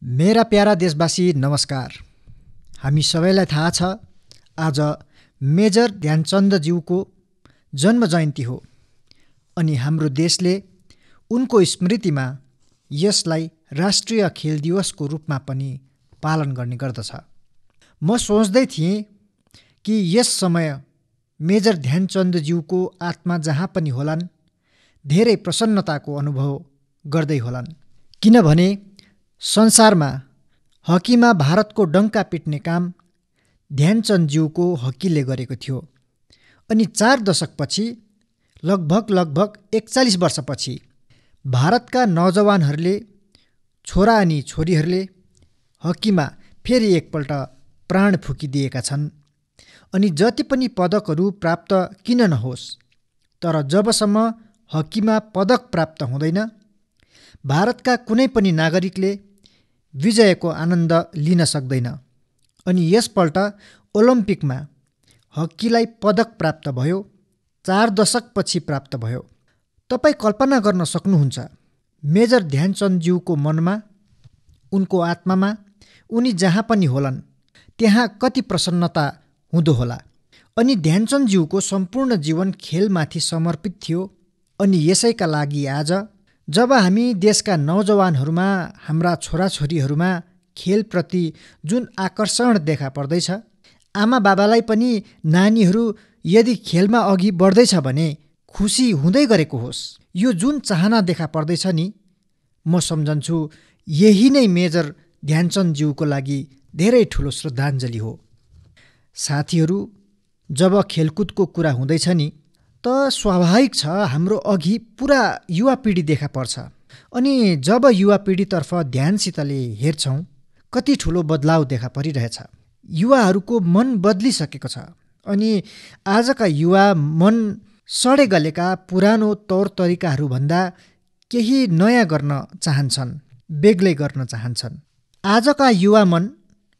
मेरा प्यारा देशवासी नमस्कार। हामी सबैलाई थाहा छ आज मेजर ध्यानचन्दज्यूको जन्म जयन्ती हो अनि हाम्रो देशले उनको स्मृतिमा यसलाई राष्ट्रिय खेल दिवसको रूपमा पनि पालन गर्ने गर्दछ। म सोच्दै थिएँ कि यस समय मेजर ध्यानचन्दज्यूको आत्मा जहाँ पनि होलान् धेरै प्रसन्नताको अनुभव गर्दै होलान्, किनभने संसारमा हकीमा भारतको डङ्का पिट्ने काम ध्यानचन्दज्यूको हकीले गरेको थियो। अनि 4 दशकपछि लगभग 41 वर्षपछि भारतका नौजवानहरूले, छोरा अनि छोरीहरूले हकीमा फेरि एकपल्ट प्राण फुकिदिएका छन्। अनि जति पनि पदकहरू प्राप्त किन नहोस्, तर जबसम्म हकीमा पदक प्राप्त हुँदैन, भारतका कुनै पनि नागरिकले विजयको आनन्द लिन सक्दैन। अनि यसपल्ट ओलम्पिकमा हकीलाई पदक प्राप्त भयो, 4 दशकपछि प्राप्त भयो। तपाईँ कल्पना गर्न सक्नुहुन्छ मेजर ध्यानचन्दज्यूको मनमा, उनको आत्मामा, उनी जहाँ पनि होलान् त्यहाँ कति प्रसन्नता हुँदो होला। अनि ध्यानचन्दज्यूको सम्पूर्ण जीवन खेलमाथि समर्पित थियो। अनि यसैका लागि आज जब हामी देशका नौजवानहरूमा, हाम्रा छोराछोरीहरूमा खेलप्रति जुन आकर्षण देखा पर्दैछ, आमा बाबालाई पनि नानीहरू यदि खेलमा अघि बढ्दैछ भने खुसी हुँदै गरेको होस्, यो जुन चाहना देखा पर्दैछ नि, म सम्झन्छु यही नै मेजर ध्यानचन्दज्यूको लागि धेरै ठुलो श्रद्धाञ्जली हो। साथीहरू, जब खेलकुदको कुरा हुँदैछ नि, त स्वाभाविक छ हाम्रो अघि पुरा युवा पिँढी देखा पर्छ। अनि जब युवा पिँढीतर्फ ध्यानसितले हेर्छौँ, कति ठुलो बदलाव देखा परिरहेछ। युवाहरूको मन बदलिसकेको छ। अनि आजका युवा मन सडे गलेका पुरानो तौर तरिकाहरूभन्दा केही नयाँ गर्न चाहन्छन्, बेग्लै गर्न चाहन्छन्। आजका युवा मन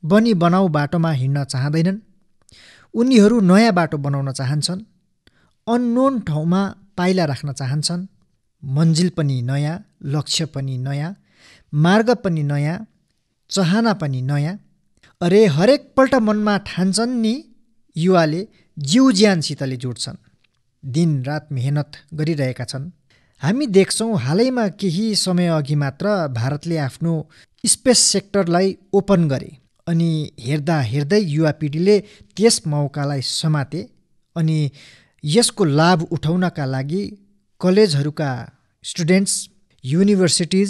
बनी बनाऊ बाटोमा हिँड्न चाहँदैनन्। उनीहरू नयाँ बाटो बनाउन चाहन्छन्, अननोन ठाउँमा पाइला राख्न चाहन्छन्। मन्जिल पनि नयाँ, लक्ष्य पनि नयाँ, मार्ग पनि नयाँ, चाहना पनि नयाँ। अरे हरेकपल्ट मनमा ठान्छन् नि, युवाले जीव ज्यानसितले जोड्छन्, दिनरात मेहनत गरिरहेका छन्। हामी देख्छौँ हालैमा केही समय अघि मात्र भारतले आफ्नो स्पेस सेक्टरलाई ओपन गरे। अनि हेर्दा हेर्दै युवा पिँढीले त्यस मौकालाई समाते। अनि यसको लाभ उठाउनका लागि कलेजहरूका स्टुडेन्ट्स, युनिभर्सिटिज,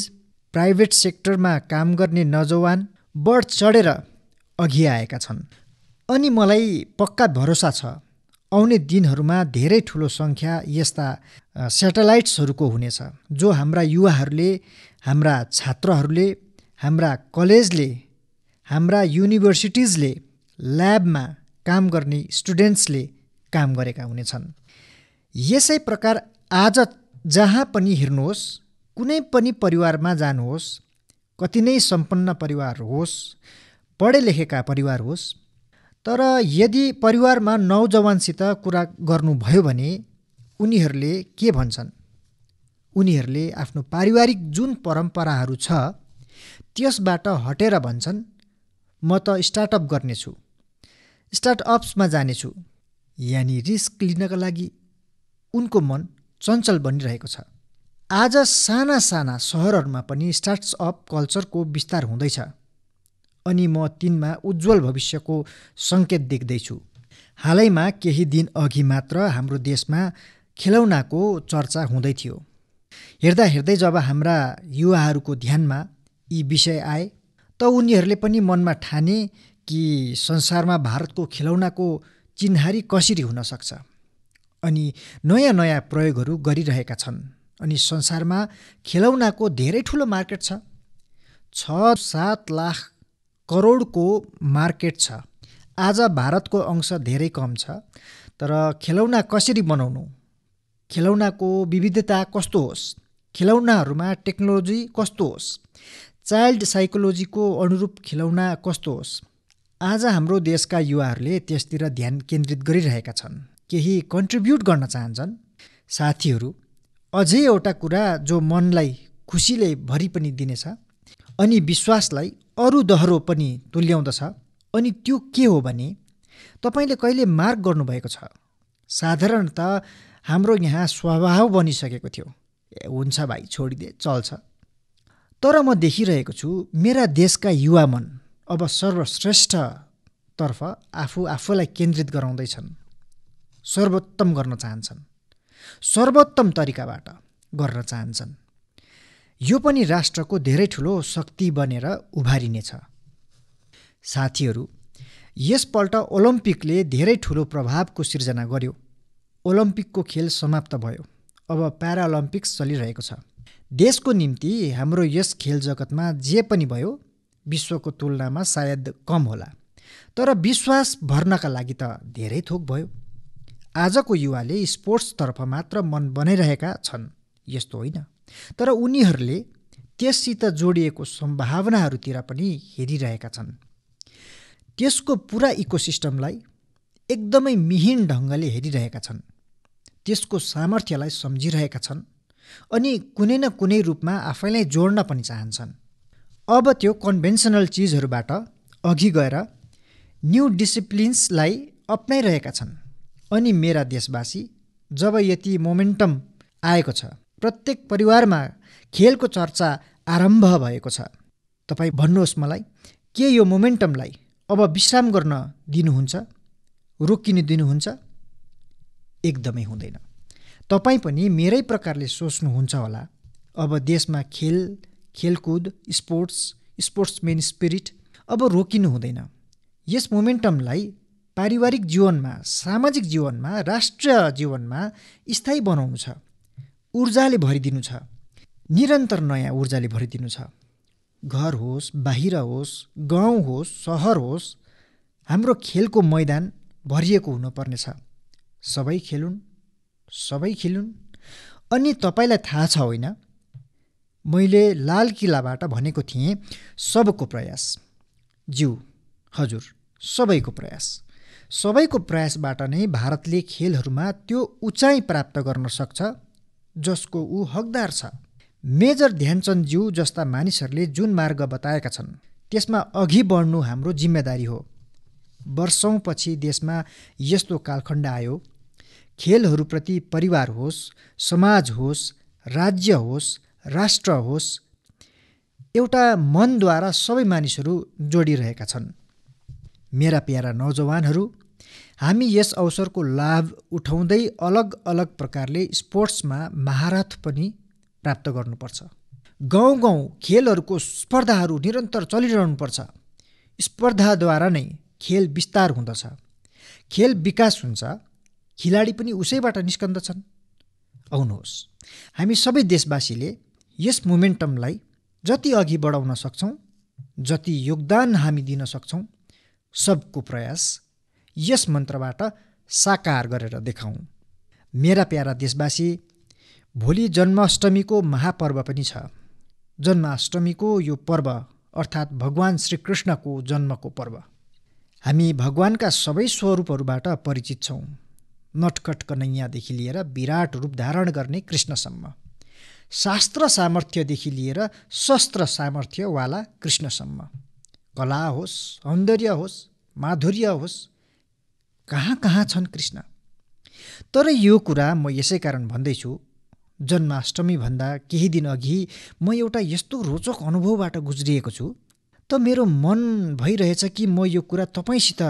प्राइभेट सेक्टरमा काम गर्ने नौजवान बढ चढेर अघि आएका छन्। अनि मलाई पक्का भरोसा छ आउने दिनहरूमा धेरै ठुलो सङ्ख्या यस्ता सेटेलाइट्सहरूको हुनेछ, जो हाम्रा युवाहरूले, हाम्रा छात्रहरूले, हाम्रा कलेजले, हाम्रा युनिभर्सिटिजले, ल्याबमा काम गर्ने स्टुडेन्ट्सले काम गरेका हुनेछन्। यसै प्रकार आज जहाँ पनि हेर्नुहोस्, कुनै पनि परिवारमा जानुहोस्, कति नै सम्पन्न परिवार होस्, पढे लेखेका परिवार होस्, तर यदि परिवारमा नौजवानसित कुरा गर्नुभयो भने उनीहरूले के भन्छन्? उनीहरूले आफ्नो पारिवारिक जुन परम्पराहरू छ त्यसबाट हटेर भन्छन्, म त स्टार्टअप गर्नेछु, स्टार्टअप्समा जानेछु। यानि रिस्क लिनका लागि उनको मन चञ्चल बनिरहेको छ। आज साना साना सहरहरूमा पनि स्टार्टअप कल्चरको विस्तार हुँदैछ। अनि म तिनमा उज्जवल भविष्यको सङ्केत देख्दैछु। हालैमा केही दिन अघि मात्र हाम्रो देशमा खेलौनाको चर्चा हुँदै थियो। हेर्दा हेर्दै जब हाम्रा युवाहरूको ध्यानमा यी विषय आए, त उनीहरूले पनि मनमा ठाने कि संसारमा भारतको खेलौनाको चिन्हारी कसरी हुन सक्छ। अनि नयाँ नयाँ प्रयोगहरू गरिरहेका छन्। अनि संसारमा खेलौनाको धेरै ठुलो मार्केट छ, 6-7 लाख करोडको मार्केट छ। आज भारतको अंश धेरै कम छ, तर खेलौना कसरी बनाउनु, खेलौनाको विविधता कस्तो होस्, खेलौनाहरूमा टेक्नोलोजी कस्तो होस्, चाइल्ड साइकोलोजीको अनुरूप खेलौना कस्तो होस्, आज हाम्रो देशका युवाहरूले त्यसतिर ध्यान केन्द्रित गरिरहेका छन्, केही कन्ट्रिब्युट गर्न चाहन्छन्। साथीहरू, अझै एउटा कुरा जो मनलाई खुसीले भरि पनि दिनेछ अनि विश्वासलाई अरू दहरो पनि तुल्याउँदछ। अनि त्यो के हो भने तपाईँले कहिले मार्क गर्नुभएको छ, साधारणत हाम्रो यहाँ स्वभाव बनिसकेको थियो, हुन्छ भाइ छोडिदे चल्छ। तर म देखिरहेको छु मेरा देशका युवा मन अब सर्वश्रेष्ठतर्फ आफूलाई केन्द्रित गराउँदैछन्, सर्वोत्तम गर्न चाहन्छन्, सर्वोत्तम तरिकाबाट गर्न चाहन्छन्। यो पनि राष्ट्रको धेरै ठुलो शक्ति बनेर उभारिनेछ। साथीहरू, यसपल्ट ओलम्पिकले धेरै ठुलो प्रभावको सिर्जना गर्यो। ओलम्पिकको खेल समाप्त भयो, अब प्याराओलम्पिक्स चलिरहेको छ। देशको निम्ति हाम्रो यस खेल जगतमा जे पनि भयो विश्वको तुलनामा सायद कम होला, तर विश्वास भर्नका लागि त धेरै थोक भयो। आजको युवाले स्पोर्ट्सतर्फ मात्र मन बनाइरहेका छन् यस्तो होइन, तर उनीहरूले त्यससित जोडिएको सम्भावनाहरूतिर पनि हेरिरहेका छन्। त्यसको पुरा इकोसिस्टमलाई एकदमै मिहिन ढङ्गले हेरिरहेका छन्, त्यसको सामर्थ्यलाई सम्झिरहेका छन् अनि कुनै न कुनै रूपमा आफैलाई जोड्न पनि चाहन्छन्। अब त्यो कन्भेन्सनल चिजहरूबाट अघि गएर न्यू डिसिप्लिन्सलाई अपनाइरहेका छन्। अनि मेरा देशवासी, जब यति मोमेन्टम आएको छ, प्रत्येक परिवारमा खेलको चर्चा आरम्भ भएको छ, तपाईँ भन्नुहोस् मलाई, के यो मोमेन्टमलाई अब विश्राम गर्न दिनुहुन्छ, रोकिनु दिनुहुन्छ? एकदमै हुँदैन। तपाईँ पनि मेरै प्रकारले सोच्नुहुन्छ होला। अब देशमा खेलकुद, स्पोर्ट्समेन स्पिरिट अब रोकिनु हुँदैन। यस मोमेन्टमलाई पारिवारिक जीवनमा, सामाजिक जीवनमा, राष्ट्रिय जीवनमा स्थायी बनाउनु छ। ऊर्जाले भरिदिनु छ, निरन्तर नयाँ ऊर्जाले भरिदिनु छ। घर होस्, बाहिर होस्, गाउँ होस्, सहर होस्, हाम्रो खेलको मैदान भरिएको हुनुपर्नेछ। सबै खेलुन्, सबै खेलुन्। अनि तपाईँलाई थाहा छ होइन, मैले लाल किल्लाबाट भनेको थिएँ, सबको प्रयास। हजुर, सबैको प्रयास। सबैको प्रयासबाट नै भारतले खेलहरूमा त्यो उचाइ प्राप्त गर्न सक्छ जसको ऊ हकदार छ। मेजर ध्यानचन्दज्यू जस्ता मानिसहरूले जुन मार्ग बताएका छन् त्यसमा अघि बढ्नु हाम्रो जिम्मेदारी हो। वर्षौँपछि देशमा यस्तो कालखण्ड आयो, खेलहरूप्रति परिवार होस्, समाज होस्, राज्य होस्, राष्ट्र होस्, एउटा मनद्वारा सबै मानिसहरू जोडिरहेका छन्। मेरा प्यारा नौजवानहरू, हामी यस अवसरको लाभ उठाउँदै अलग अलग प्रकारले स्पोर्ट्समा महारथ पनि प्राप्त गर्नुपर्छ। गाउँ गाउँ खेलहरूको स्पर्धाहरू निरन्तर चलिरहनुपर्छ। स्पर्धाद्वारा नै खेल विस्तार हुँदछ, खेल विकास हुन्छ, खिलाडी पनि उसैबाट निस्कन्दछन्। आउनुहोस्, हामी सबै देशवासीले यस मोमेन्टमलाई जति अघि बढाउन सक्छौँ, जति योगदान हामी दिन सक्छौँ, सबको प्रयास यस मन्त्रबाट साकार गरेर देखाउँ। मेरा प्यारा देशवासी, भोलि जन्माष्टमीको महापर्व पनि छ। जन्माष्टमीको यो पर्व अर्थात् भगवान श्रीकृष्णको जन्मको पर्व। हामी भगवानका सबै स्वरूपहरूबाट परिचित छौँ, नटखट कन्हैयादेखि लिएर विराट रूप धारण गर्ने कृष्णसम्म, शास्त्र सामर्थ्यदेखि लिएर शस्त्र सामर्थ्यवाला कृष्णसम्म। कला होस्, सौन्दर्य होस्, माधुर्य होस्, कहाँ कहाँ छन् कृष्ण। तर यो कुरा म यसै कारण भन्दैछु, जन्माष्टमीभन्दा केही दिन अघि म एउटा यस्तो रोचक अनुभवबाट गुज्रिएको छु, त मेरो मन भइरहेछ कि म यो कुरा तपाईँसित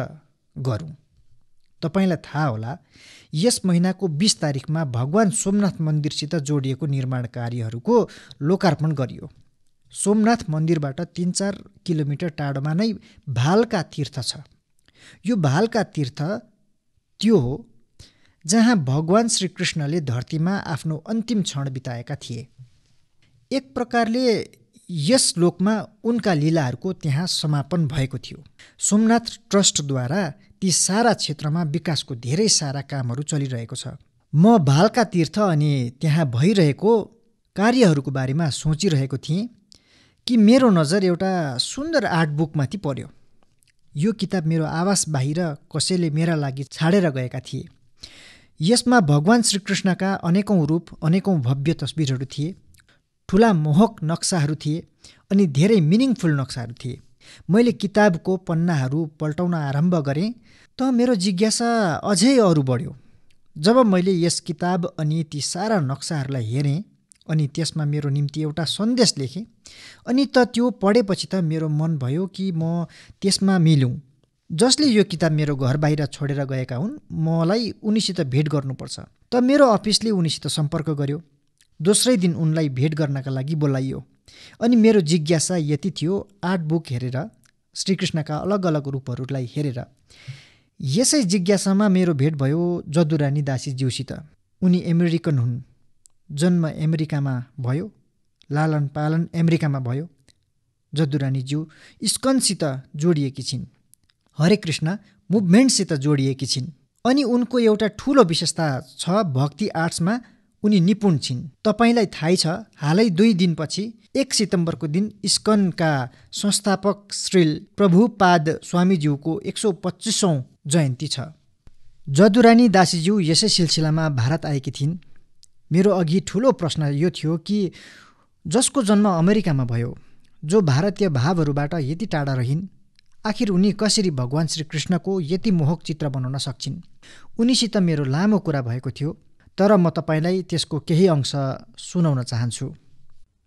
गरौँ। तपाईँलाई थाहा होला, यस महिनाको 20 तारिखमा भगवान सोमनाथ मन्दिरसित जोडिएको निर्माण कार्यहरूको लोकार्पण गरियो। सोमनाथ मन्दिरबाट 3-4 किलोमिटर टाढोमा नै भालका तीर्थ छ। यो भालका तीर्थ त्यो हो जहाँ भगवान श्रीकृष्णले धरतीमा आफ्नो अन्तिम क्षण बिताएका थिए। एक प्रकारले यस लोकमा उनका लीलाहरूको त्यहाँ समापन भएको थियो। सोमनाथ ट्रस्टद्वारा ती सारा क्षेत्रमा विकासको धेरै सारा कामहरू चलिरहेको छ। म भालका तीर्थ अनि त्यहाँ भइरहेको कार्यहरूको बारेमा सोचिरहेको थिएँ कि मेरो नजर एउटा सुन्दर आर्ट बुकमाथि पर्यो। यो किताब मेरो आवास बाहिर कसैले मेरा लागि छाडेर गएका थिए। यसमा भगवान श्रीकृष्णका अनेकौँ रूप, अनेकौँ भव्य तस्बिरहरू थिए, ठुला मोहक नक्साहरू थिए अनि धेरै मिनिङफुल नक्साहरू थिए। मैले किताबको पन्नाहरू पल्टाउन आरम्भ गरेँ त मेरो जिज्ञासा अझै अरू बढ्यो। जब मैले यस किताब अनि ती सारा नक्साहरूलाई हेरेँ अनि त्यसमा मेरो निम्ति एउटा सन्देश लेखेँ अनि त त्यो पढेपछि त मेरो मन भयो कि म त्यसमा मिलौँ। जसले यो किताब मेरो घर बाहिर छोडेर गएका हुन्, मलाई उनीसित भेट गर्नुपर्छ। त मेरो अफिसले उनीसित सम्पर्क गर्यो। दोस्रै दिन उनलाई भेट गर्नका लागि बोलाइयो अनि मेरो जिज्ञासा यति थियो, आर्ट बुक हेरेर, श्रीकृष्णका अलग अलग रूपहरूलाई हेरेर। यसै जिज्ञासामा मेरो भेट भयो जदुरानी दासीज्यूसित। उनी अमेरिकन हुन्, जन्म अमेरिकामा भयो, लालन पालन अमेरिकामा भयो। जदुरानीज्यू इस्कनसित जोडिएकी छिन्, हरे कृष्ण मुभमेन्टसित जोडिएकी छिन् अनि उनको एउटा ठूलो विशेषता छ, भक्ति आर्ट्समा उनी निपुण छिन्। तपाईलाई थाहै छ, हालै 2 दिनपछि 1 सितम्बरको दिन इस्कनका संस्थापक श्री प्रभुपाद स्वामीज्यूको 125औं जयन्ती छ। जदुरानी दासीज्यू यसै सिलसिलामा भारत आएकी थिइन्। मेरो अघि ठूलो प्रश्न यो थियो कि जसको जन्म अमेरिकामा भयो, जो भारतीय भावहरूबाट यति टाढा रहिन्, आखिर उनी कसरी भगवान श्रीकृष्णको यति मोहक चित्र बनाउन सक्छिन्। उनीसित मेरो लामो कुरा भएको थियो, तर म तपाईलाई त्यसको केही अंश सुनाउन चाहन्छु।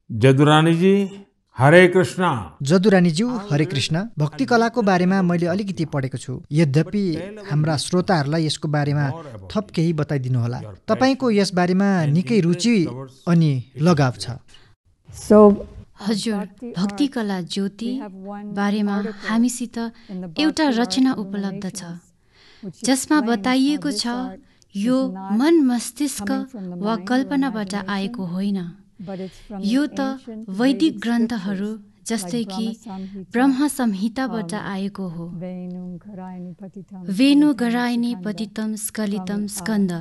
जदुरानीजी, हरे कृष्ण। जदुरानीज्यू, हरे कृष्ण। भक्ति कलाको बारेमा मैले अलिकति पढेको छु, यद्यपि हाम्रा श्रोताहरूलाई यसको बारेमा थप केही बताइदिनुहोला। तपाईको यस बारेमा निकै रुचि अनि लगाव छ। हजुर, भक्ति कला ज्योति बारेमा हामीसित एउटा रचना उपलब्ध छ, जसमा बताइएको छ यो मन मस्तिष्क वा कल्पनाबाट आएको होइन। यो त वैदिक ग्रन्थहरू जस्तै कि ब्रह्म संहिताबाट आएको हो। वेणु गराइने पतितम स्खलितम स्कन्द,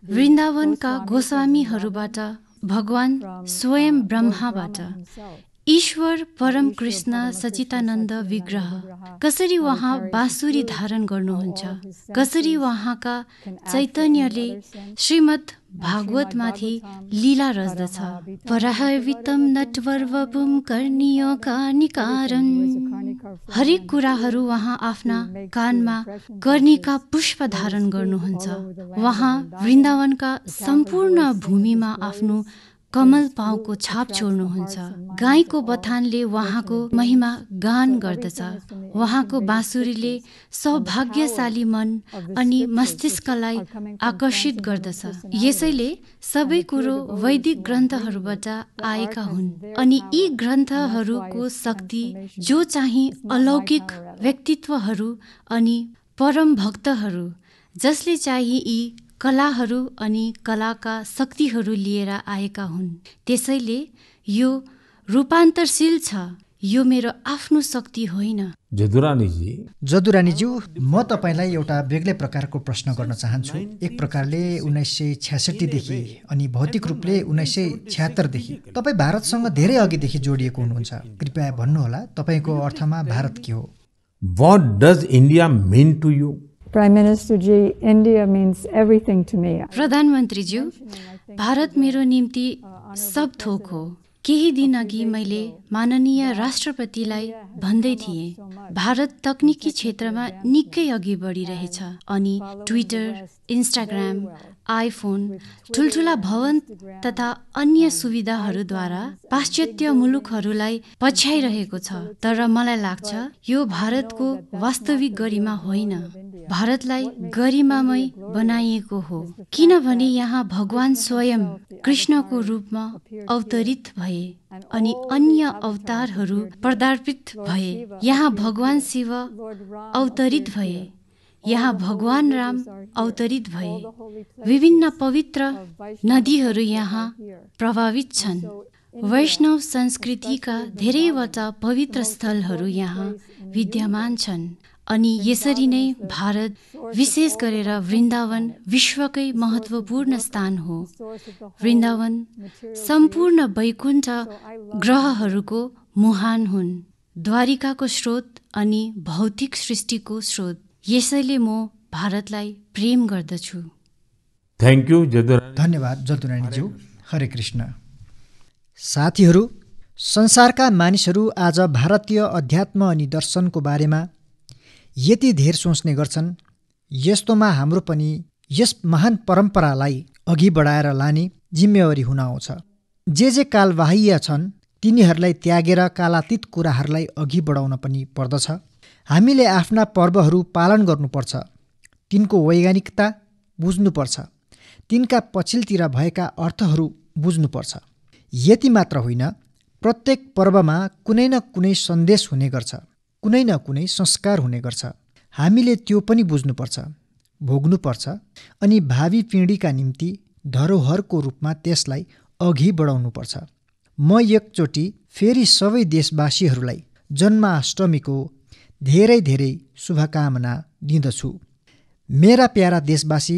वृन्दावनका गोस्वामीहरूबाट, भगवान स्वयं ब्रह्माबाट, ईश्वर परम कृष्ण सचितानन्द विग्रह कसरी उहाँ बाँसुरी धारण गर्नुहुन्छ, कसरी उहाँका चैतन्यले श्रीमद् भागवतमाथि लीला रच्दछ। पराहवितम नटवरवपुम कर्णीय कानिकारन, हरेक कुराहरू उहाँ आफ्ना कानमा कर्णिका पुष्प धारण गर्नुहुन्छ। उहाँ वृन्दावनका सम्पूर्ण भूमिमा आफ्नो कमल पाउको छाप छोड्नुहुन्छ। गाईको बथानले उहाँको महिमा गान गर्दछ। उहाँको बाँसुरीले सौभाग्यशाली मन अनि मस्तिष्कलाई आकर्षित गर्दछ। यसैले सबै कुरो वैदिक ग्रन्थहरूबाट आएका हुन् अनि यी ग्रन्थहरूको शक्ति जो चाहिँ अलौकिक व्यक्तित्वहरू अनि परम भक्तहरू, जसले चाहिँ यी कलाहरू अनि कलाका शक्तिहरू लिएर आएका हुन्। त्यसैले यो रूपान्तरशील छ, यो मेरो आफ्नो शक्ति होइन। जदुरानीज्यू, म तपाईलाई एउटा बेग्लै प्रकारको प्रश्न गर्न चाहन्छु। एक प्रकारले 1966 देखि अनि भौतिक रूपले 1976 देखि तपाईँ भारतसँग धेरै अघिदेखि जोडिएको हुनुहुन्छ। कृपया भन्नुहोला, तपाईँको अर्थमा भारत के हो? What does India mean to you? Prime Minister ji, India means everything to me. प्रधानमन्त्रीज्यू, Bharat मेरो निम्ति सब थोक हो। केही दिन अघि मैले माननीय राष्ट्रपतिलाई भन्दै थिएँ, भारत तकनिकी क्षेत्रमा निकै अघि बढिरहेछ अनि ट्विटर, इन्स्टाग्राम, आइफोन, ठुल्ठुला भवन तथा अन्य सुविधाहरूद्वारा पाश्चात्य मुलुकहरूलाई पछ्याइरहेको छ। तर मलाई लाग्छ यो भारतको वास्तविक गरिमा होइन, भारतलाई गरिमामय बनाइएको हो, किनभने यहाँ भगवान स्वयं कृष्णको रूपमा अवतरित भए अनि अन्य अवतारहरू पदार्पित भए। यहाँ भगवान शिव अवतरित भए, यहाँ भगवान राम अवतरित भए। विभिन्न पवित्र नदीहरू यहाँ प्रभावित छन्। वैष्णव संस्कृतिका धेरैवटा पवित्र स्थलहरू यहाँ विद्यमान छन् अनि यसरी नै भारत, विशेष गरेर वृन्दावन, विश्वकै महत्त्वपूर्ण स्थान हो। वृन्दावन सम्पूर्ण वैकुण्ठ ग्रहहरूको मुहान हुन्, द्वारिकाको स्रोत अनि भौतिक सृष्टिको स्रोत। यसैले म भारतलाई प्रेम गर्दछु। Thank you Jadurani. धन्यवाद जदुरानीज्यू, हरे कृष्ण। साथीहरू, संसारका मानिसहरू आज भारतीय अध्यात्म अनि दर्शनको बारेमा यति धेर सोच्ने गर्छन्। यस्तोमा हाम्रो पनि यस महान परम्परालाई अघि बढाएर लाने जिम्मेवारी हुन आउँछ। जे कालबाह्य छन् तिनीहरूलाई त्यागेर कालातीत कुराहरूलाई अघि बढाउन पनि पर्दछ। हामीले आफ्ना पर्वहरू पालन गर्नुपर्छ, तिनको वैज्ञानिकता बुझ्नुपर्छ, तिनका पछिल्तिर भएका अर्थहरू बुझ्नुपर्छ। यति मात्र होइन, प्रत्येक पर्वमा कुनै न कुनै सन्देश हुने गर्छ, कुनै न कुनै संस्कार हुने गर्छ। हामीले त्यो पनि बुझ्नुपर्छ, भोग्नुपर्छ अनि भावी पिँढीका निम्ति धरोहरको रूपमा त्यसलाई अघि बढाउनुपर्छ। म एकचोटि फेरि सबै देशवासीहरूलाई जन्माष्टमीको धेरै धेरै शुभकामना दिँदछु। मेरा प्यारा देशवासी,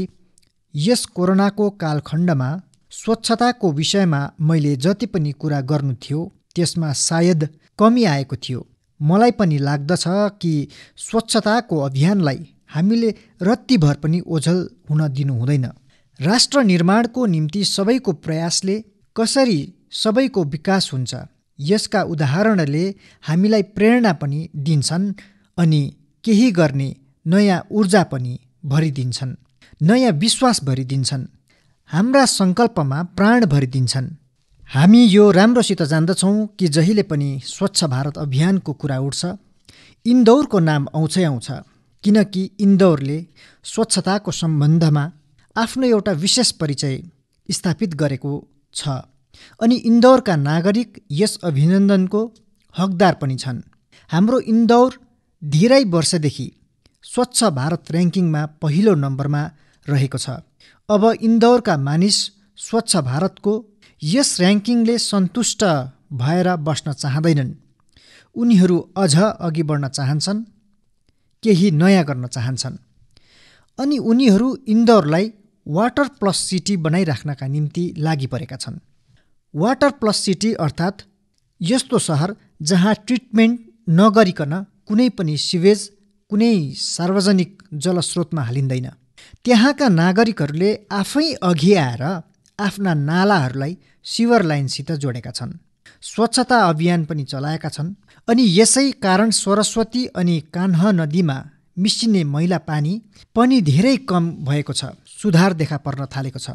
यस कोरोनाको कालखण्डमा स्वच्छताको विषयमा मैले जति पनि कुरा गर्नु थियो त्यसमा सायद कमी आएको थियो। मलाई पनि लाग्दछ कि स्वच्छताको अभियानलाई हामीले रत्तिभर पनि ओझल हुन दिनु हुँदैन। राष्ट्र निर्माणको निम्ति सबैको प्रयासले कसरी सबैको विकास हुन्छ, यसका उदाहरणले हामीलाई प्रेरणा पनि दिन्छन् अनि केही गर्ने नयाँ ऊर्जा पनि भरिदिन्छन्, नयाँ विश्वास भरिदिन्छन्, हाम्रा सङ्कल्पमा प्राण भरिदिन्छन्। हामी यो राम्रोसित जान्दछौँ कि जहिले पनि स्वच्छ भारत अभियानको कुरा उठ्छ, इन्दौरको नाम आउँछै आउँछ, किनकि इन्दौरले स्वच्छताको सम्बन्धमा आफ्नो एउटा विशेष परिचय स्थापित गरेको छ अनि इन्दौरका नागरिक यस अभिनन्दनको हकदार पनि छन्। हाम्रो इन्दौर धेरै वर्षदेखि स्वच्छ भारत र्याङ्किङमा पहिलो नम्बरमा रहेको छ। अब इन्दौरका मानिस स्वच्छ भारतको यस र्याङ्किङले सन्तुष्ट भएर बस्न चाहँदैनन्। उनीहरू अझ अघि बढ्न चाहन्छन्, केही नयाँ गर्न चाहन्छन् अनि उनीहरू इन्दौरलाई वाटर प्लस सिटी बनाइराख्नका निम्ति लागि परेका छन्। वाटर प्लस सिटी अर्थात् यस्तो सहर जहाँ ट्रिटमेन्ट नगरिकन कुनै पनि सिवेज, कुनै सार्वजनिक जलस्रोतमा हालिँदैन। त्यहाँका नागरिकहरूले आफै अघि आएर आफ्ना नालाहरूलाई सिवर लाइनसित जोडेका छन्, स्वच्छता अभियान पनि चलाएका छन् अनि यसै कारण सरस्वती अनि कान्ह नदीमा मिसिने मैला पानी पनि धेरै कम भएको छ, सुधार देखा पर्न थालेको छ।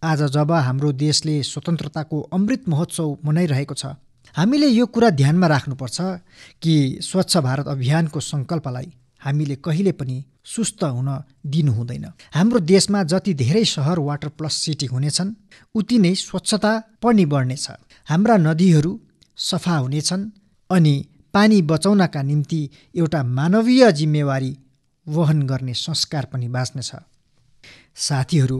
आज जब हाम्रो देशले स्वतन्त्रताको अमृत महोत्सव मनाइरहेको छ, हामीले यो कुरा ध्यानमा राख्नुपर्छ कि स्वच्छ भारत अभियानको सङ्कल्पलाई हामीले कहिले पनि सुस्त हुन दिनु हुँदैन। हाम्रो देशमा जति धेरै सहर वाटर प्लस सिटी हुनेछन् उति नै स्वच्छता पनि बढ्नेछ। हाम्रा नदीहरू सफा हुनेछन् अनि पानी बचाउनका निम्ति एउटा मानवीय जिम्मेवारी वहन गर्ने संस्कार पनि बाँच्नेछ। साथीहरू,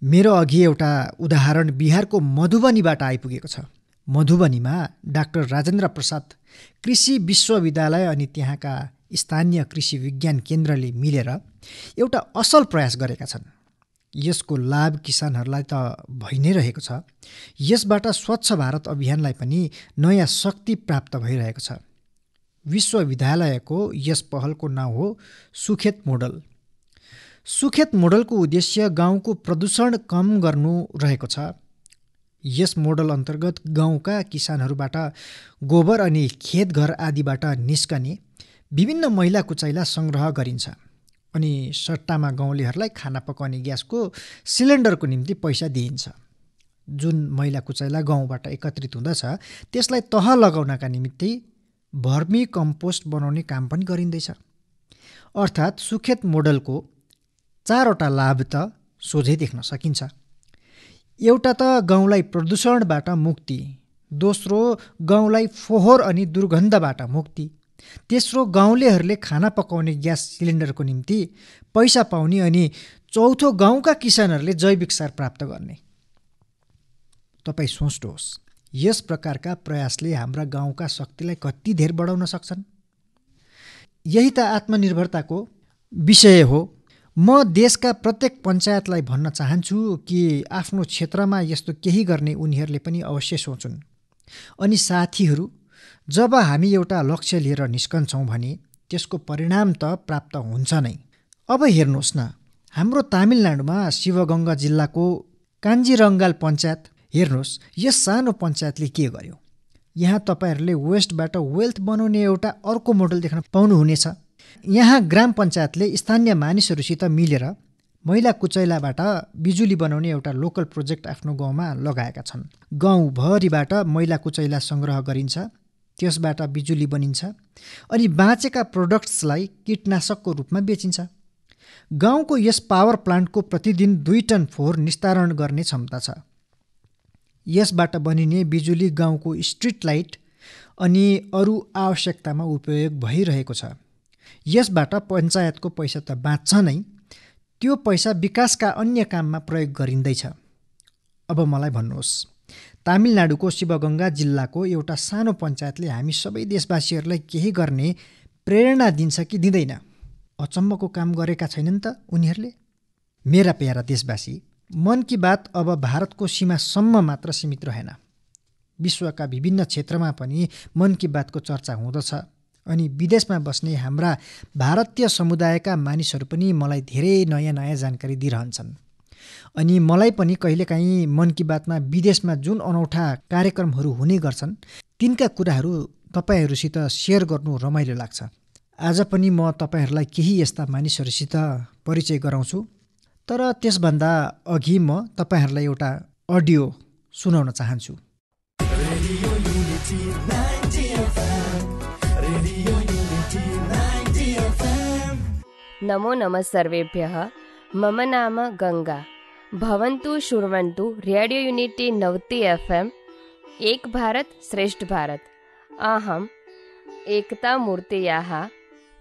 मेरो अघि एउटा उदाहरण बिहारको मधुबनीबाट आइपुगेको छ। मधुबनीमा डाक्टर राजेन्द्र प्रसाद कृषि विश्वविद्यालय अनि त्यहाँका स्थानीय कृषि विज्ञान केन्द्रले मिलेर एउटा असल प्रयास गरेका छन्। यसको लाभ किसानहरूलाई त भइ नै रहेको छ, यसबाट स्वच्छ भारत अभियानलाई पनि नयाँ शक्ति प्राप्त भइरहेको छ। विश्वविद्यालयको यस पहलको नाउँ हो सुखेत मोडल। सुखेत मोडलको उद्देश्य गाउँको प्रदूषण कम गर्नु रहेको छ। यस मोडल अन्तर्गत गाउँका किसानहरूबाट गोबर अनि खेतघर आदिबाट निस्कने विभिन्न मैला कुचैला सङ्ग्रह गरिन्छ अनि सट्टामा गाउँलेहरूलाई खाना पकाउने ग्यासको सिलिन्डरको निम्ति पैसा दिइन्छ। जुन मैला कुचैला गाउँबाट एकत्रित हुँदछ त्यसलाई तह लगाउनका निम्ति भर्मी कम्पोस्ट बनाउने काम पनि गरिँदैछ। अर्थात् सुखेत मोडलको 4वटा लाभ त सोझै देख्न सकिन्छ। एउटा त गाउँलाई प्रदूषणबाट मुक्ति, दोस्रो गाउँलाई फोहोर अनि दुर्गन्धबाट मुक्ति, तेस्रो गाउँलेहरूले खाना पकाउने ग्यास सिलिन्डरको निम्ति पैसा पाउने अनि चौथो गाउँका किसानहरूले जैविक सार प्राप्त गर्ने। तपाईँ सोच्नुहोस्, यस प्रकारका प्रयासले हाम्रा गाउँका शक्तिलाई कति धेर बढाउन सक्छन्। यही त आत्मनिर्भरताको विषय हो। म देशका प्रत्येक पञ्चायतलाई भन्न चाहन्छु कि आफ्नो क्षेत्रमा यस्तो केही गर्ने उनीहरूले पनि अवश्य सोचुन्। अनि साथीहरू, जब हामी एउटा लक्ष्य लिएर निस्कन्छौँ भने त्यसको परिणाम त प्राप्त हुन्छ नै। अब हेर्नुहोस् न, हाम्रो तमिलनाडुमा शिवगङ्गा जिल्लाको कान्जीरङ्गाल पञ्चायत हेर्नुहोस्, यस सानो पञ्चायतले के गर्यो। यहाँ तपाईँहरूले वेस्टबाट वेल्थ बनाउने एउटा अर्को मोडल देख्न पाउनुहुनेछ। यहाँ ग्राम पञ्चायतले स्थानीय मानिसहरूसित मिलेर मैला कुचैलाबाट बिजुली बनाउने एउटा लोकल प्रोजेक्ट आफ्नो गाउँमा लगाएका छन्। गाउँभरिबाट मैला कुचैला सङ्ग्रह गरिन्छ, त्यसबाट बिजुली बनिन्छ अनि बाँचेका प्रोडक्ट्सलाई कीटनाशकको रूपमा बेचिन्छ। गाउँको यस पावर प्लान्टको प्रतिदिन 2 टन फोहोर निस्तारण गर्ने क्षमता छ। यसबाट बनिने बिजुली गाउँको स्ट्रिट लाइट अनि अरू आवश्यकतामा उपयोग भइरहेको छ। यसबाट पञ्चायतको पैसा त बाँच्छ नै, त्यो पैसा विकासका अन्य काममा प्रयोग गरिँदैछ। अब मलाई भन्नुहोस्, तमिलनाडुको शिवगङ्गा जिल्लाको एउटा सानो पञ्चायतले हामी सबै देशवासीहरूलाई केही गर्ने प्रेरणा दिन्छ कि दिँदैन? अचम्मको काम गरेका छैनन् त उनीहरूले? मेरा प्यारा देशवासी, मन की बात अब भारतको सीमासम्म मात्र सीमित रहेन। विश्वका विभिन्न क्षेत्रमा पनि मन की बातको चर्चा हुँदछ अनि विदेशमा बस्ने हाम्रा भारतीय समुदायका मानिसहरू पनि मलाई धेरै नयाँ नयाँ जानकारी दिइरहन्छन्। अनि मलाई पनि कहिलेकाहीँ मन की बातमा विदेशमा जुन अनौठा कार्यक्रमहरू हुने गर्छन् तिनका कुराहरू तपाईँहरूसित सेयर गर्नु रमाइलो लाग्छ। आज पनि म तपाईँहरूलाई केही यस्ता मानिसहरूसित परिचय गराउँछु, तर त्यसभन्दा अघि म तपाईँहरूलाई एउटा अडियो सुनाउन चाहन्छु। नमो नमः सर्वेभ्यः। मम नाम गंगा। भवन्तु शृण्वन्तु रेडियो यूनिटी 90 FM एक भारत श्रेष्ठ भारत। अहम् एकता मूर्तेयाः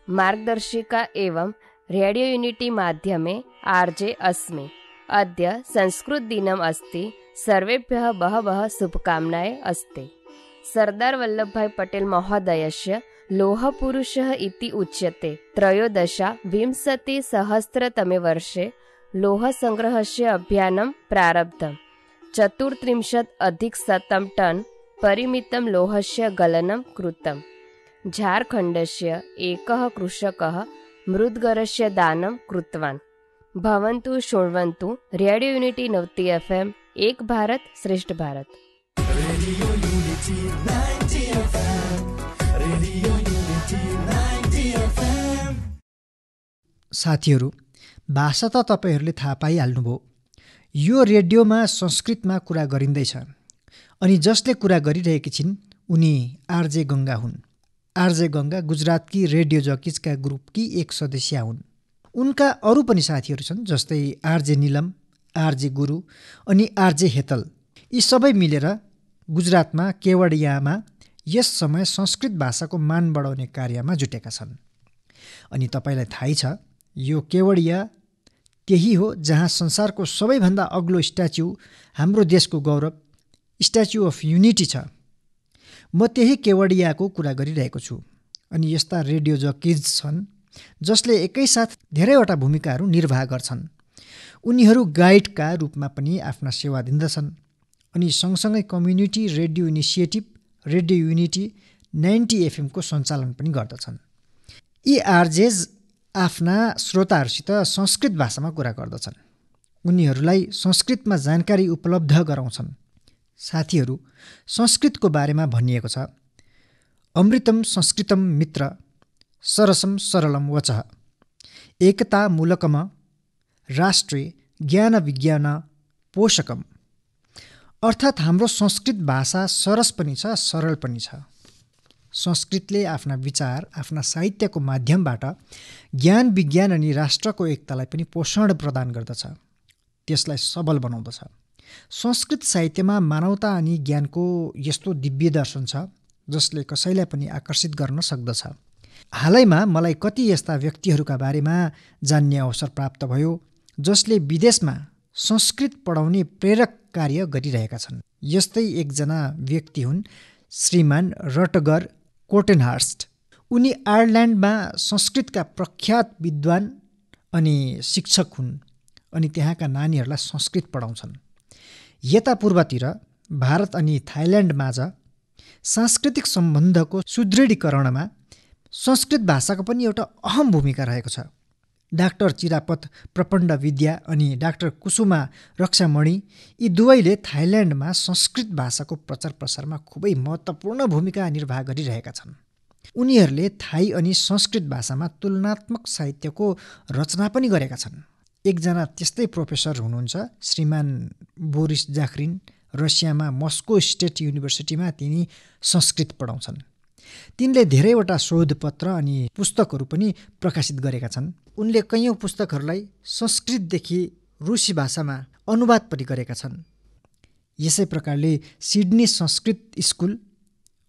मार्गदर्शिका एवं रेडियो यूनिटी माध्यमे आर्जे अस्मि। अद्य संस्कृत दिनम् अस्ति। सर्वेभ्यः बहवः शुभकामनाः अस्ति। सरदार वल्लभभाई पटेल महोदयस्य लोहपुरुषः इति उच्यते। 13-विंशतिसहस्रतमे वर्षे लोहसङ्ग्रहस्य अभियानं प्रारब्धम्। 34+ टन् परिमितं लोहस्य गलनं कृतम्। झारखण्डस्य एकः कृषकः मृद्गरस्य दानं कृतवान्। भवन्तु शृण्वन्तु रेडियो यूनिटी 90 FM एक भारत श्रेष्ठ भारत। साथीहरू, भाषा त तपाईँहरूले थाहा पाइहाल्नुभयो। यो रेडियोमा संस्कृतमा कुरा गरिँदैछ अनि जसले कुरा गरिरहेकी छिन् उनी आरजे गङ्गा हुन्। आरजे गङ्गा गुजरातकी रेडियो जकिजका ग्रुपकी एक सदस्य हुन्। उनका अरू पनि साथीहरू छन्, जस्तै आरजे निलम, आरजे गुरु अनि आरजे हेतल। यी सबै मिलेर गुजरातमा केवडियामा यस समय संस्कृत भाषाको मान बढाउने कार्यमा जुटेका छन्। अनि तपाईँलाई थाहै छ, यो केवडिया त्यही हो जहाँ संसारको सबैभन्दा अग्लो स्ट्याच्यु, हाम्रो देशको गौरव, स्ट्याच्यु अफ युनिटी छ। म त्यही केवडियाको कुरा गरिरहेको छु। अनि यस्ता रेडियो जकिज छन् जसले एकैसाथ धेरैवटा भूमिकाहरू निर्वाह गर्छन्। उनीहरू गाइडका रूपमा पनि आफ्ना सेवा दिँदछन् अनि सँगसँगै community radio initiative radio unity 90 FM को सञ्चालन पनि गर्दछन्। यी आरजेज आफ्ना श्रोताहरूसित संस्कृत भाषामा कुरा गर्दछन्, उनीहरूलाई संस्कृतमा जानकारी उपलब्ध गराउँछन्। साथीहरू, संस्कृतको बारेमा भनिएको छ, अमृतम संस्कृतम मित्र सरसम सरलम वचः एकता मूलकम राष्ट्रे ज्ञान विज्ञान पोषकम। अर्थात् हाम्रो संस्कृत भाषा सरस पनि छ, सरल पनि छ। संस्कृतले आफ्ना विचार, आफ्ना साहित्यको माध्यमबाट ज्ञान विज्ञान अनि राष्ट्रको एकतालाई पनि पोषण प्रदान गर्दछ, त्यसलाई सबल बनाउँदछ। संस्कृत साहित्यमा मानवता अनि ज्ञानको यस्तो दिव्य दर्शन छ जसले कसैलाई पनि आकर्षित गर्न सक्दछ। हालैमा मलाई कति यस्ता व्यक्तिहरूका बारेमा जान्ने अवसर प्राप्त भयो जसले विदेशमा संस्कृत पढाउने प्रेरक कार्य गरिरहेका छन्। यस्तै एकजना व्यक्ति हुन् श्रीमान रटगर कोटेनहर्स्ट। उनी आयरल्यान्डमा संस्कृतका प्रख्यात विद्वान अनि शिक्षक हुन् अनि त्यहाँका नानीहरूलाई संस्कृत पढाउँछन्। यता पूर्वतिर भारत अनि थाइल्यान्डमाझ सांस्कृतिक सम्बन्धको सुदृढीकरणमा संस्कृत भाषाको पनि एउटा अहम भूमिका रहेको छ। डाक्टर चिरापत प्रपण्ड विद्या अनि डाक्टर कुसुमा रक्षामणि यी दुवैले थाइल्यान्डमा संस्कृत भाषाको प्रचार प्रसारमा खुबै महत्त्वपूर्ण भूमिका निर्वाह गरिरहेका छन्। उनीहरूले थाई अनि संस्कृत भाषामा तुलनात्मक साहित्यको रचना पनि गरेका छन्। एकजना त्यस्तै प्रोफेसर हुनुहुन्छ श्रीमान बोरिस जाखरिन। रसियामा मस्को स्टेट युनिभर्सिटीमा तिनी संस्कृत पढाउँछन्। तिनले धेरैवटा शोधपत्र अनि पुस्तकहरू पनि प्रकाशित गरेका छन्। उनले कैयौँ पुस्तकहरूलाई संस्कृतदेखि रुसी भाषामा अनुवाद पनि गरेका छन्। यसै प्रकारले सिडनी संस्कृत स्कुल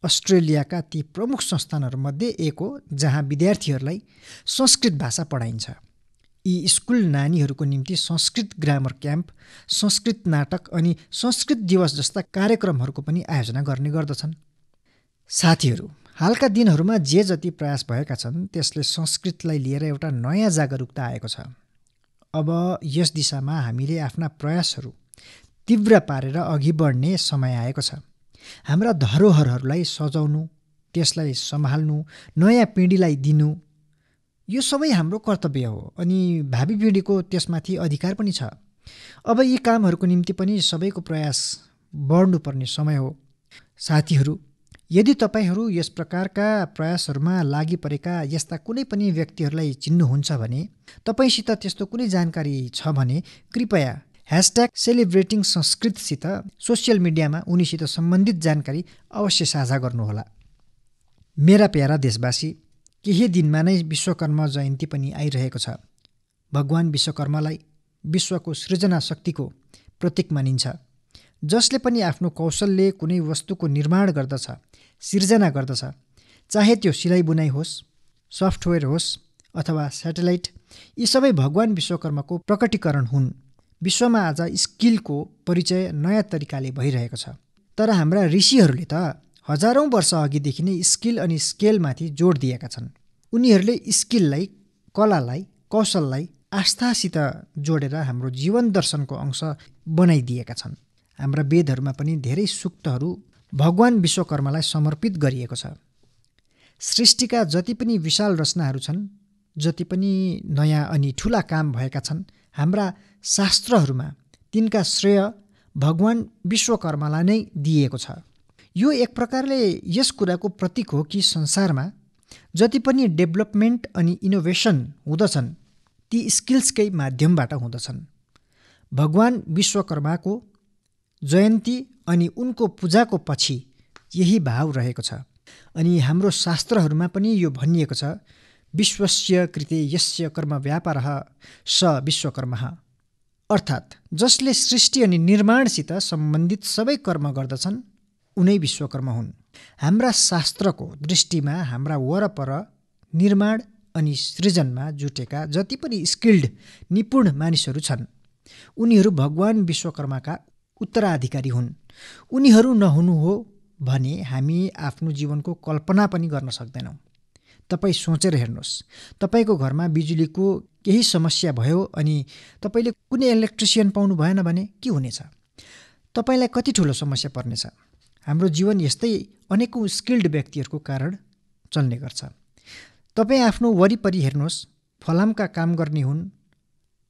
अस्ट्रेलियाका ती प्रमुख संस्थानहरूमध्ये एक हो जहाँ विद्यार्थीहरूलाई संस्कृत भाषा पढाइन्छ। यी स्कुल नानीहरूको निम्ति संस्कृत ग्रामर क्याम्प, संस्कृत नाटक अनि संस्कृत दिवस जस्ता कार्यक्रमहरूको पनि आयोजना गर्ने गर्दछन्। साथीहरू, हालका दिनहरूमा जे जति प्रयास भएका छन् त्यसले संस्कृतलाई लिएर एउटा नयाँ जागरुकता आएको छ। अब यस दिशामा हामीले आफ्ना प्रयासहरू तीव्र पारेर अघि बढ्ने समय आएको छ। हाम्रा धरोहरहरूलाई सजाउनु, त्यसलाई सम्हाल्नु, नयाँ पिँढीलाई दिनु, यो सबै हाम्रो कर्तव्य हो अनि भावी पिँढीको त्यसमाथि अधिकार पनि छ। अब यी कामहरूको निम्ति पनि सबैको प्रयास बढ्नुपर्ने समय हो। साथीहरू, यदि तपाईहरू यस प्रकारका प्रयासहरूमा लागि परेका यस्ता कुनै पनि व्यक्तिहरूलाई चिन्नुहुन्छ भने, तपाईसित त्यस्तो कुनै जानकारी छ भने कृपया #सेलिब्रेटिङसंस्कृतसित सोसियल मिडियामा उनीसित सम्बन्धित जानकारी अवश्य साझा गर्नुहोला। मेरा प्यारा देशवासी, केही दिनमा नै विश्वकर्मा जयन्ती पनि आइरहेको छ। भगवान विश्वकर्मालाई विश्वको सृजना शक्तिको प्रतीक मानिन्छ, जसले पनि आफ्नो कौशलले कुनै वस्तुको निर्माण गर्दछ, सिर्जना गर्दछ, चाहे त्यो सिलाइ बुनाइ होस्, सफ्टवेयर होस् अथवा स्याटेलाइट। यी सबै भगवान विश्वकर्माको प्रकटीकरण हुन्। विश्वमा आज स्किलको परिचय नयाँ तरिकाले भइरहेको छ। तर हाम्रा ऋषिहरूले त हजारौँ वर्ष अघिदेखि नै स्किल अनि स्केलमाथि जोड दिएका छन्। उनीहरूले स्किललाई, कलालाई, कौशललाई आस्थासित जोडेर हाम्रो जीवन दर्शनको अंश बनाइदिएका छन्। हाम्रा वेदहरूमा पनि धेरै सूक्तहरू भगवान विश्वकर्मालाई समर्पित गरिएको छ। सृष्टिका जति पनि विशाल रचनाहरू छन्, जति पनि नयाँ अनि ठुला काम भएका छन्, हाम्रा शास्त्रहरूमा तिनका श्रेय भगवान विश्वकर्मालाई नै दिएको छ। यो एक प्रकारले यस कुराको प्रतीक हो कि संसारमा जति पनि डेभलपमेन्ट अनि इनोभेसन हुँदछन् ती स्किल्सकै माध्यमबाट हुँदछन्। भगवान विश्वकर्माको जयन्ती अनि उनको पूजाको पछि यही भाव रहेको छ। अनि हाम्रो शास्त्रहरूमा पनि यो भनिएको छ, विश्वस्य कृते यस्य कर्म व्यापारः स विश्वकर्मा। अर्थात् जसले सृष्टि अनि निर्माणसित सम्बन्धित सबै कर्म गर्दछन् उनै विश्वकर्मा हुन्। हाम्रा शास्त्रको दृष्टिमा हाम्रा वरपर निर्माण अनि सृजनमा जुटेका जति पनि स्किल्ड निपुण मानिसहरू छन्, उनीहरू भगवान विश्वकर्माका उत्तराधिकारी हुन्। उनीहरू नहुनु हो भने हामी आफ्नो जीवनको कल्पना पनि गर्न सक्दैनौँ। तपाईँ सोचेर हेर्नुहोस्, तपाईँको घरमा बिजुलीको केही समस्या भयो अनि तपाईँले कुनै इलेक्ट्रिसियन पाउनु भएन भने के हुनेछ? तपाईँलाई कति ठुलो समस्या पर्नेछ? हाम्रो जीवन यस्तै अनेकौँ स्किल्ड व्यक्तिहरूको कारण चल्ने गर्छ। तपाईँ आफ्नो वरिपरि हेर्नुहोस्, फलामका काम गर्ने हुन्,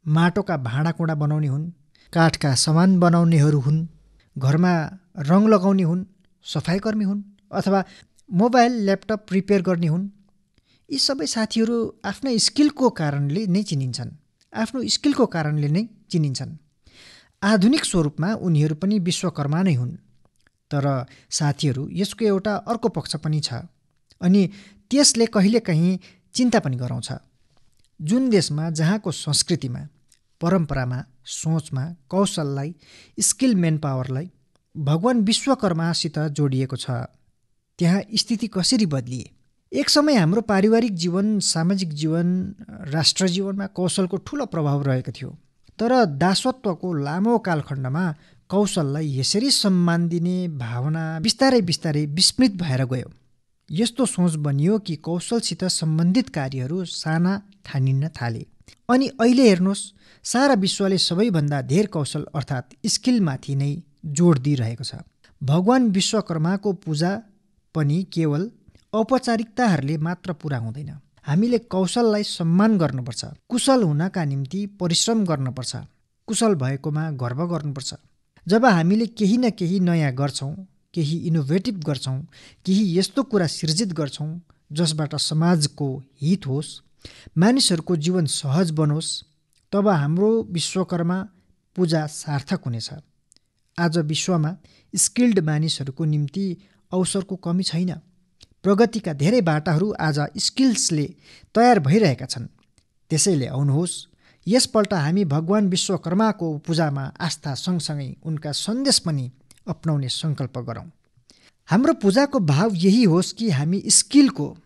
माटोका भाँडाकुँडा बनाउने हुन्, काठका सामान बनाउनेहरू हुन्, घरमा रङ लगाउने हुन्, सफाइकर्मी हुन् अथवा मोबाइल ल्यापटप रिपेयर गर्ने हुन्। यी सबै साथीहरू आफ्नै स्किलको कारणले नै चिनिन्छन्, आफ्नो स्किलको कारणले नै चिनिन्छन्। आधुनिक स्वरूपमा उनीहरू पनि विश्वकर्मा नै हुन्। तर साथीहरू, यसको एउटा अर्को पक्ष पनि छ अनि त्यसले कहिलेकाहीँ चिन्ता पनि गराउँछ। जुन देशमा जहाँको संस्कृतिमा, परम्परामा, सोचमा कौशललाई, स्किल मेन पावरलाई भगवान विश्वकर्मासित जोडिएको छ, त्यहाँ स्थिति कसरी बदलिए? एक समय हाम्रो पारिवारिक जीवन, सामाजिक जीवन, राष्ट्र जीवनमा कौशलको ठुलो प्रभाव रहेको थियो। तर दासत्वको लामो कालखण्डमा कौशललाई यसरी सम्मान दिने भावना बिस्तारै बिस्तारै विस्मृत भएर गयो। यस्तो सोच बनियो कि कौशलसित सम्बन्धित कार्यहरू साना ठानिन्न थाले। अनि अहिले हेर्नुहोस्, सारा विश्वले सबैभन्दा धेर कौशल अर्थात् स्किलमाथि नै जोड दिइरहेको छ। भगवान विश्वकर्माको पूजा पनि केवल औपचारिकताहरूले मात्र पुरा हुँदैन। हामीले कौशललाई सम्मान गर्नुपर्छ। कुशल हुनका निम्ति परिश्रम गर्नुपर्छ। कुशल भएकोमा गर्व गर्नुपर्छ। जब हामीले केही न केही नयाँ गर्छौँ, केही इनोभेटिभ गर्छौँ, केही यस्तो कुरा सिर्जित गर्छौँ जसबाट समाजको हित होस्, मानिसहरूको जीवन सहज बनोस्, तब हाम्रो विश्वकर्मा पूजा सार्थक हुनेछ। आज विश्वमा स्किल्ड मानिसहरूको निम्ति अवसरको कमी छैन। प्रगतिका धेरै बाटाहरू आज स्किल्सले तयार भइरहेका छन्। त्यसैले आउनुहोस्, यसपल्ट हामी भगवान विश्वकर्माको पूजामा आस्था सँगसँगै उनका सन्देश पनि अपनाउने सङ्कल्प गरौँ। हाम्रो पूजाको भाव यही होस् कि हामी स्किलको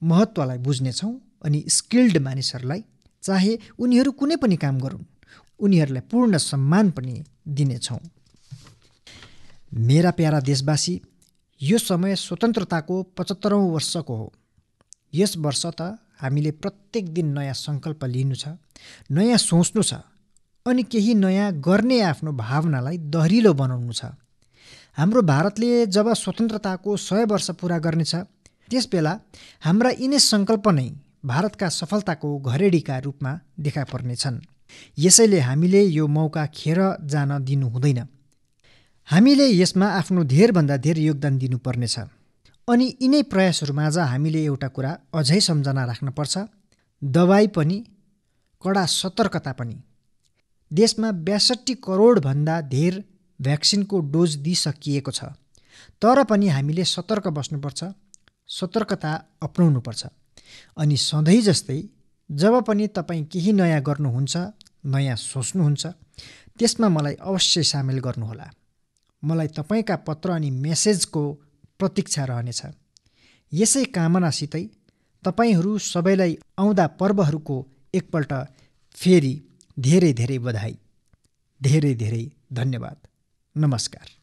महत्त्वलाई बुझ्नेछौँ अनि स्किल्ड मानिसहरूलाई, चाहे उनीहरू कुनै पनि काम गरून्, उनीहरूलाई पूर्ण सम्मान पनि दिनेछौँ। मेरा प्यारा देशवासी, यो समय स्वतन्त्रताको 75औं वर्षको हो। यस वर्ष त हामीले प्रत्येक दिन नयाँ सङ्कल्प लिनु छ, नयाँ सोच्नु छ अनि केही नयाँ गर्ने आफ्नो भावनालाई दह्रिलो बनाउनु छ। हाम्रो भारतले जब स्वतन्त्रताको 100 वर्ष पुरा गर्नेछ, त्यसबेला हाम्रा यिनै सङ्कल्प नै भारतका सफलताको घरेडीका रूपमा देखा पर्नेछन्। यसैले हामीले यो मौका खेर जान दिनु हुँदैन। हामीले यसमा आफ्नो धेरभन्दा धेर योगदान दिनुपर्नेछ। अनि यिनै प्रयासहरूमाझ हामीले एउटा कुरा अझै सम्झना राख्नुपर्छ, दबाई पनि, कडा सतर्कता पनि। देशमा 62 करोडभन्दा धेर भ्याक्सिनको डोज दिइसकिएको छ, तर पनि हामीले सतर्क बस्नुपर्छ, सतर्कता अपनाउनुपर्छ। अनि सधैँ जस्तै जब पनि तपाईँ केही नयाँ गर्नुहुन्छ, नयाँ सोच्नुहुन्छ, त्यसमा मलाई अवश्य सामेल गर्नुहोला। मलाई तपाईँका पत्र अनि मेसेजको प्रतीक्षा रहनेछ। यसै कामनासितै तपाईँहरू सबैलाई आउँदा पर्वहरूको एकपल्ट फेरि धेरै धेरै बधाई, धेरै धेरै धन्यवाद। नमस्कार।